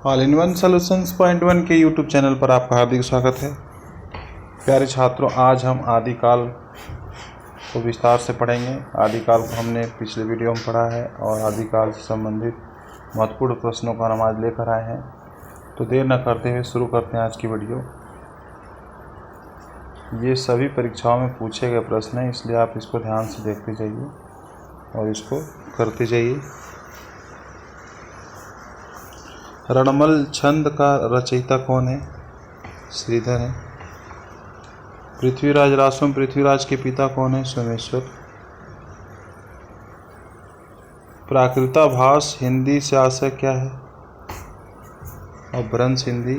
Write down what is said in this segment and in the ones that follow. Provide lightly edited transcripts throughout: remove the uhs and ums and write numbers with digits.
All in one solutions point one के YouTube channel पर आपका हार्दिक स्वागत है। प्यारे छात्रों, आज हम आदिकाल को विस्तार से पढ़ेंगे। आदिकाल को हमने पिछले वीडियो में पढ़ा है और आदिकाल से संबंधित महत्वपूर्ण प्रश्नों का हम आज लेकर आए हैं। तो देर न करते हुए शुरू करते हैं आज की वीडियो। ये सभी परीक्षाओं में पूछे गए प्रश्न हैं, इसलिए आप इसको ध्यान से देखते जाइए और इसको करते जाइए। रणमल छंद का रचयिता कौन है? श्रीधर है। पृथ्वीराज रासो में पृथ्वीराज के पिता कौन है? सोमेश्वर। प्राकृताभास हिंदी से आशय क्या है? अपभ्रंश हिंदी,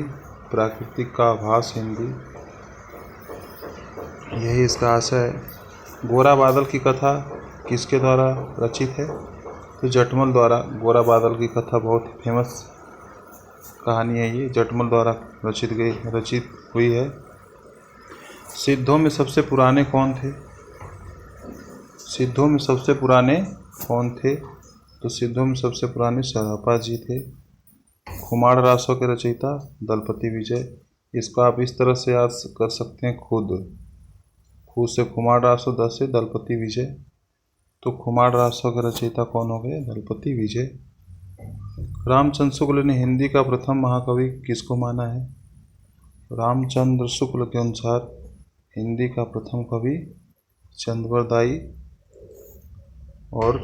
प्राकृतिक का आभास हिंदी, यही इसका आशय है। गोरा बादल की कथा किसके द्वारा रचित है? तो जटमल द्वारा। गोरा बादल की कथा बहुत ही फेमस कहानी है, ये जटमल द्वारा रचित हुई है। सिद्धों में सबसे पुराने कौन थे? सिद्धों में सबसे पुराने कौन थे? तो सिद्धों में सबसे पुराने सरहपा जी थे। खुमाड़ रासों के रचयिता दलपति विजय। इसको आप इस तरह से याद कर सकते हैं, खुद से खुमाड़ रासो, दस से दलपति विजय। तो खुमाड़ रासों के रचयिता कौन हो गए? दलपति विजय। रामचंद्र शुक्ल ने हिंदी का प्रथम महाकवि किसको माना है? रामचंद्र शुक्ल के अनुसार हिंदी का प्रथम कवि चंद्रवरदाई और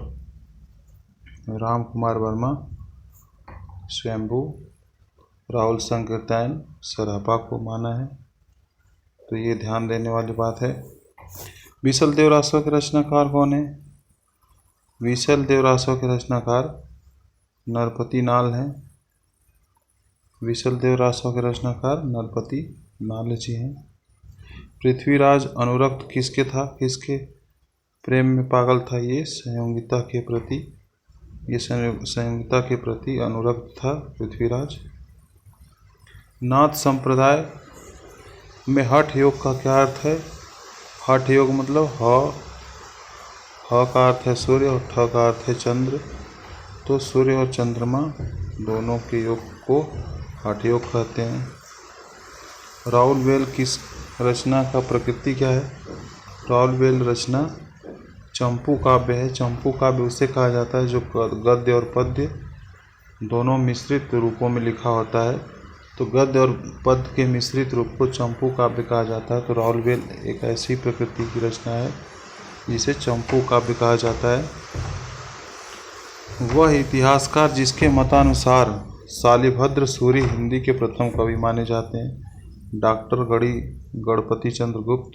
राम कुमार वर्मा, स्वयंभू, राहुल संकीर्तन, सरहपा को माना है। तो ये ध्यान देने वाली बात है। विसल देव रासों के रचनाकार कौन है? विसल देव रासों के रचनाकार नरपति नाल हैं। विसल देव रासों के रचनाकार नरपति नाल जी हैं। पृथ्वीराज अनुरक्त किसके था? किसके प्रेम में पागल था? ये संयोगिता के प्रति, ये संयोगिता के प्रति अनुरक्त था पृथ्वीराज। नाथ संप्रदाय में हठ योग का क्या अर्थ है? हठ योग मतलब ह का अर्थ है सूर्य और ठ का अर्थ है चंद्र। तो सूर्य और चंद्रमा दोनों के योग को हठ योग कहते हैं। राउल वेल किस रचना का प्रकृति क्या है? राउल वेल रचना चंपू काव्य है। चंपू काव्य उसे कहा जाता है जो गद्य और पद्य दोनों मिश्रित रूपों में लिखा होता है। तो गद्य और पद्य के मिश्रित रूप को चंपू काव्य कहा जाता है। तो राउल वेल एक ऐसी प्रकृति की रचना है जिसे चंपू काव्य कहा जाता है। वह इतिहासकार जिसके मतानुसार शालिभद्र सूरी हिंदी के प्रथम कवि माने जाते हैं। डॉक्टर गणपति चंद्र गुप्त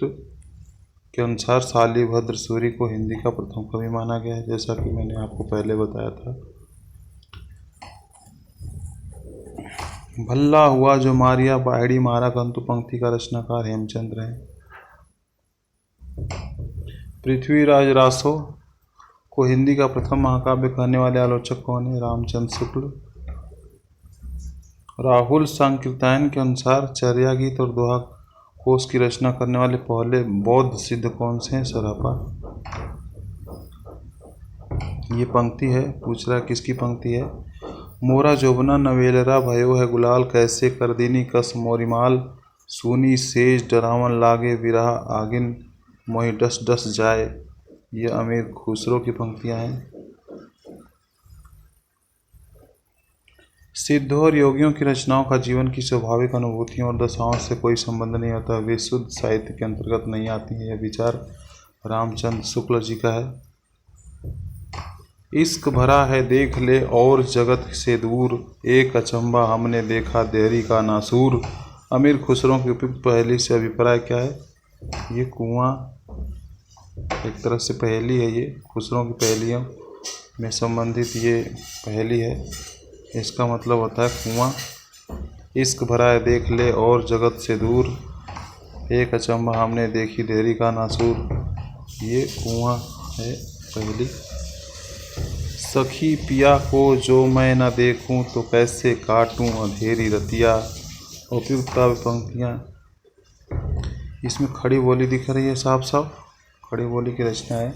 के अनुसार शालिभद्र सूरी को हिंदी का प्रथम कवि माना गया है, जैसा कि मैंने आपको पहले बताया था। भल्ला हुआ जो मारिया बाहड़ी मारा कंतु पंक्ति का रचनाकार हेमचंद्र है। पृथ्वीराज रासो को हिंदी का प्रथम महाकाव्य कहने वाले आलोचक कौन है? रामचंद्र शुक्ल। राहुल संकीर्तन के अनुसार चर्या गीत और दोहा कोश की रचना करने वाले पहले बौद्ध सिद्ध कौन से हैं? सरहपा। ये पंक्ति है, पूछ रहा है किसकी पंक्ति है? मोरा जोबना नवेलरा भयो है गुलाल, कैसे कर दीनी कस मोरिमाल, सूनी सेज डरावन लागे विरह आगिन, मोहि डस डस जाए। ये अमीर खुसरो की पंक्तियां हैं। सिद्धों और योगियों की रचनाओं का जीवन की स्वाभाविक अनुभूतियों और दशाओं से कोई संबंध नहीं होता, वे शुद्ध साहित्य के अंतर्गत नहीं आती हैं। यह विचार रामचंद्र शुक्ल जी का है। इश्क भरा है देख ले और जगत से दूर, एक अचंबा हमने देखा देहरी का नासूर। अमीर खुसरो की उपयुक्त पहेली से अभिप्राय क्या है? ये कुआं एक तरह से पहेली है, ये खुसरो की पहेलियों में संबंधित ये पहेली है। इसका मतलब होता है कुआं। इश्क भरा है देख ले और जगत से दूर, एक अचंबा हमने देखी देहरी का नासूर। ये कुआं है पहेली। सखी पिया को जो मैं न देखूं, तो कैसे काटूं अंधेरी रतिया। उपयुक्त काव्य पंक्तियाँ, इसमें खड़ी बोली दिख रही है, साफ साफ खड़ी बोली की रचना है।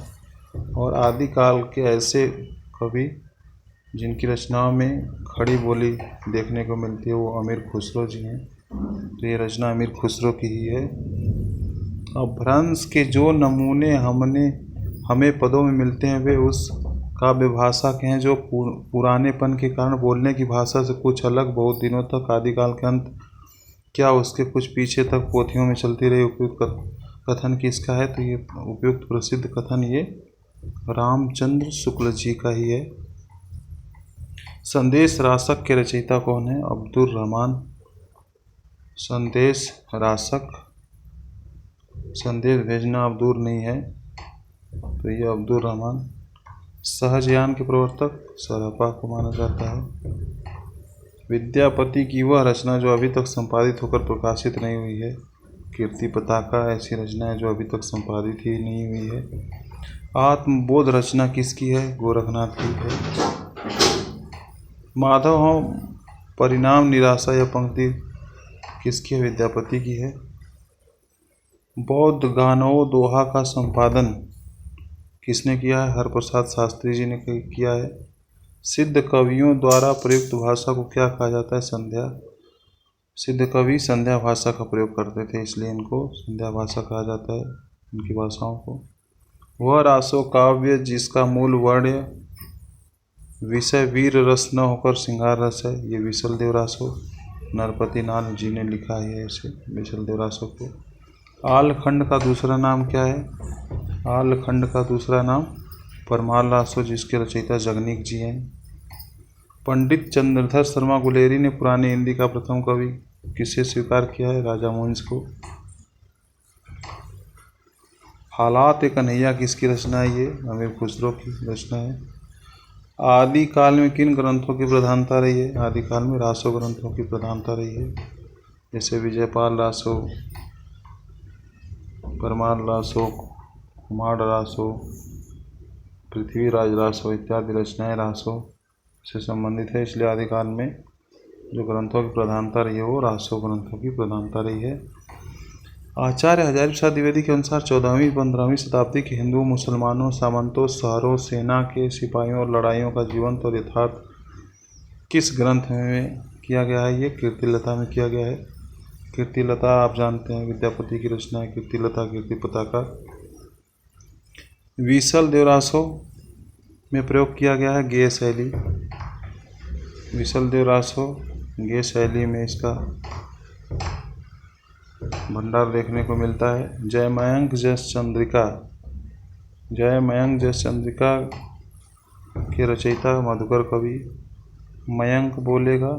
और आदिकाल के ऐसे कवि जिनकी रचनाओं में खड़ी बोली देखने को मिलती है वो अमीर खुसरो जी हैं। तो ये रचना अमीर खुसरो की ही है। अपभ्रंश के जो नमूने हमें पदों में मिलते हैं वे उस काव्य भाषा के हैं जो पुरानेपन के कारण बोलने की भाषा से कुछ अलग, बहुत दिनों तक आदिकाल के अंत क्या उसके कुछ पीछे तक पोथियों में चलती रही उपयुक्त कथन किसका है? तो ये उपयुक्त प्रसिद्ध कथन ये रामचंद्र शुक्ल जी का ही है। संदेश रासक के रचयिता कौन है? अब्दुल रहमान। संदेश रासक, संदेश भेजना अब दूर नहीं है, तो ये अब्दुल रहमान। सहजयान के प्रवर्तक सरापा को माना जाता है। विद्यापति की वह रचना जो अभी तक संपादित होकर प्रकाशित नहीं हुई है, कीर्ति पताका ऐसी रचना है जो अभी तक संपादित ही नहीं हुई है। आत्मबोध रचना किसकी है? गोरखनाथ की है। माधव हो परिणाम निराशा यह पंक्ति किसकी है? विद्यापति की है। बौद्ध गानों दोहा का संपादन किसने किया है? हरप्रसाद शास्त्री जी ने किया है। सिद्ध कवियों द्वारा प्रयुक्त भाषा को क्या कहा जाता है? संध्या। सिद्ध कवि संध्या भाषा का प्रयोग करते थे, इसलिए इनको संध्या भाषा कहा जाता है, इनकी भाषाओं को। वह रासो काव्य जिसका मूल वर्ण विषय वीर रस न होकर श्रृंगार रस है, ये विशल देव रासो नरपति नाथ जी ने लिखा है ऐसे विशल देव रासो को। आलखंड का दूसरा नाम क्या है? आलखंड का दूसरा नाम परमाल रासो, जिसके रचयिता जगनीक जी हैं। पंडित चंद्रधर शर्मा गुलेरी ने पुरानी हिंदी का प्रथम कवि किसे स्वीकार किया है? राजा मुंज को। हालात ए कन्हैया किसकी रचना है? ये अमीर खुसरो की रचना है। आदिकाल में किन ग्रंथों की प्रधानता रही है? आदिकाल में रासो ग्रंथों की प्रधानता रही है, जैसे विजयपाल रासो, परमाल रासो, कुमार रासो, पृथ्वीराज रासो इत्यादि रचनाएं रासो से संबंधित है, इसलिए आदिकाल में जो ग्रंथों की प्रधानता रही है वो रासो ग्रंथों की प्रधानता रही है। आचार्य हजारी प्रसाद द्विवेदी के अनुसार 14वीं-15वीं शताब्दी के हिंदुओं, मुसलमानों, सामंतों, शहरों, सेना के सिपाहियों और लड़ाइयों का जीवंत और यथार्थ किस ग्रंथ में किया गया है? ये कीर्तिलता में किया गया है। कीर्तिलता आप जानते हैं विद्यापति की रचना है कीर्तिलता, कीर्ति पताका। विशल देव रासो में प्रयोग किया गया है गेय शैली। विशल देव रासो गेय शैली में इसका भंडार देखने को मिलता है। जयमयंक जस चंद्रिका, जयमयंक जस चंद्रिका के रचयिता मधुकर कवि। मयंक बोलेगा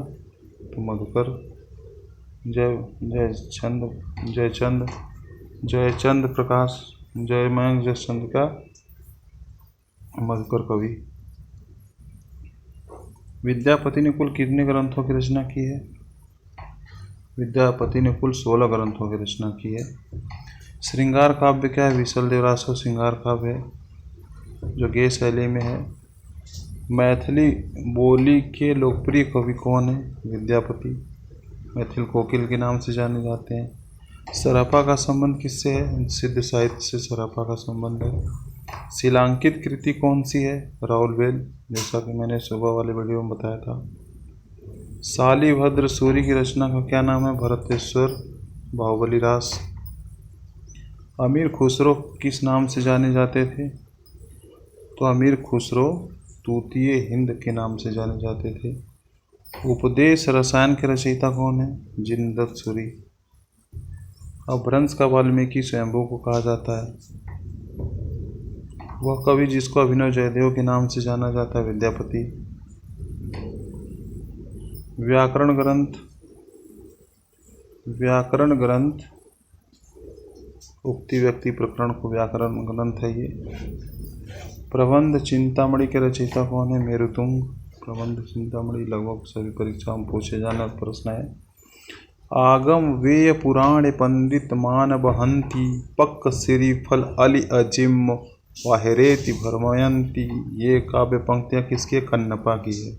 तो मधुकर। जयचंद प्रकाश, जयमयंक जस चंद्रिका मधुकर कवि। विद्यापति ने कुल कितने ग्रंथों की रचना की है? विद्यापति ने कुल 16 ग्रंथों की रचना की है। श्रृंगार काव्य क्या है? विशल देव रासो श्रृंगार काव्य है जो गेय शैली में है। मैथिली बोली के लोकप्रिय कवि कौन है? विद्यापति। मैथिल कोकिल के नाम से जाने जाते हैं। सरापा का संबंध किससे है? सिद्ध साहित्य से सरापा का संबंध है। शिलांकित कृति कौन सी है? राउलवेल, जैसा कि मैंने सुबह वाले वीडियो में बताया था। शालिभद्र सूरी की रचना का क्या नाम है? भरतेश्वर बाहुबली रास। अमीर खुसरो किस नाम से जाने जाते थे? तो अमीर खुसरो तूतीय हिंद के नाम से जाने जाते थे। उपदेश रसायन के रचयिता कौन है? जिनदत्त सूरी। अपभ्रंश का वाल्मीकि स्वयंभू को कहा जाता है। वह कवि जिसको अभिनव जयदेव के नाम से जाना जाता है? विद्यापति। व्याकरण ग्रंथ, व्याकरण ग्रंथ उक्ति व्यक्ति प्रकरण को व्याकरण ग्रंथ है ये। प्रबंध चिंतामणि के रचयिता कौन है? मेरुतुंग। प्रबंध चिंतामणि लगभग सभी परीक्षाओं में पूछे जाने वाला प्रश्न है। आगम वेय पुराण पंडित मान बहंती पक्क श्री फल अली अजिम वाहिरेति भरमयंती, ये काव्य पंक्तियां किसकी है? कन्नपा की है।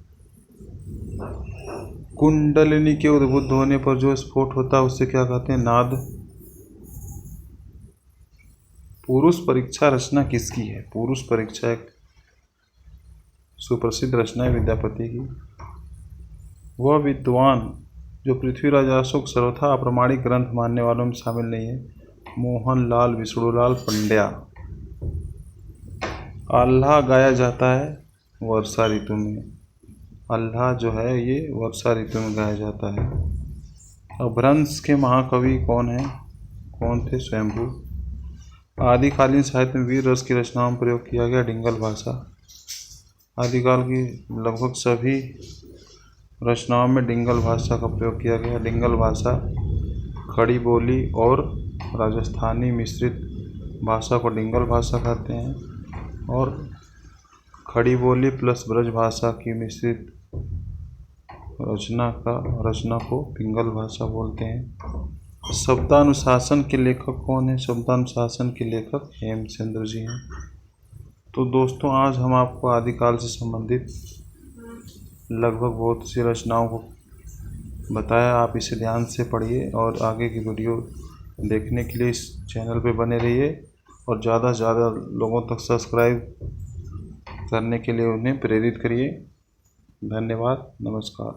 कुंडलिनी के उद्बुद्ध होने पर जो स्फोट होता है उसे क्या कहते हैं? नाद। पुरुष परीक्षा रचना किसकी है? पुरुष परीक्षा एक सुप्रसिद्ध रचना है विद्यापति की। वह विद्वान जो पृथ्वीराज अशोक सर्वथा अप्रामाणिक ग्रंथ मानने वालों में शामिल नहीं है, मोहनलाल विष्णुलाल पंड्या। आल्हा गाया जाता है वर्षा ऋतु में। आल्हा जो है ये वर्षा ऋतु में गाया जाता है। अपभ्रंश के महाकवि कौन है? कौन थे? स्वयंभू। आदिकालीन साहित्य में वीर रस की रचनाओं में प्रयोग किया गया डिंगल भाषा। आदिकाल की लगभग सभी रचनाओं में डिंगल भाषा का प्रयोग किया गया। डिंगल भाषा खड़ी बोली और राजस्थानी मिश्रित भाषा को डिंगल भाषा कहते हैं और खड़ी बोली प्लस ब्रज भाषा की मिश्रित रचना को पिंगल भाषा बोलते हैं। शब्दानुशासन के लेखक कौन है? शब्दानुशासन के लेखक हेमचंद्र जी हैं। तो दोस्तों आज हम आपको आदिकाल से संबंधित लगभग बहुत सी रचनाओं को बताया। आप इसे ध्यान से पढ़िए और आगे की वीडियो देखने के लिए इस चैनल पे बने रहिए और ज़्यादा से ज़्यादा लोगों तक सब्सक्राइब करने के लिए उन्हें प्रेरित करिए। धन्यवाद। नमस्कार।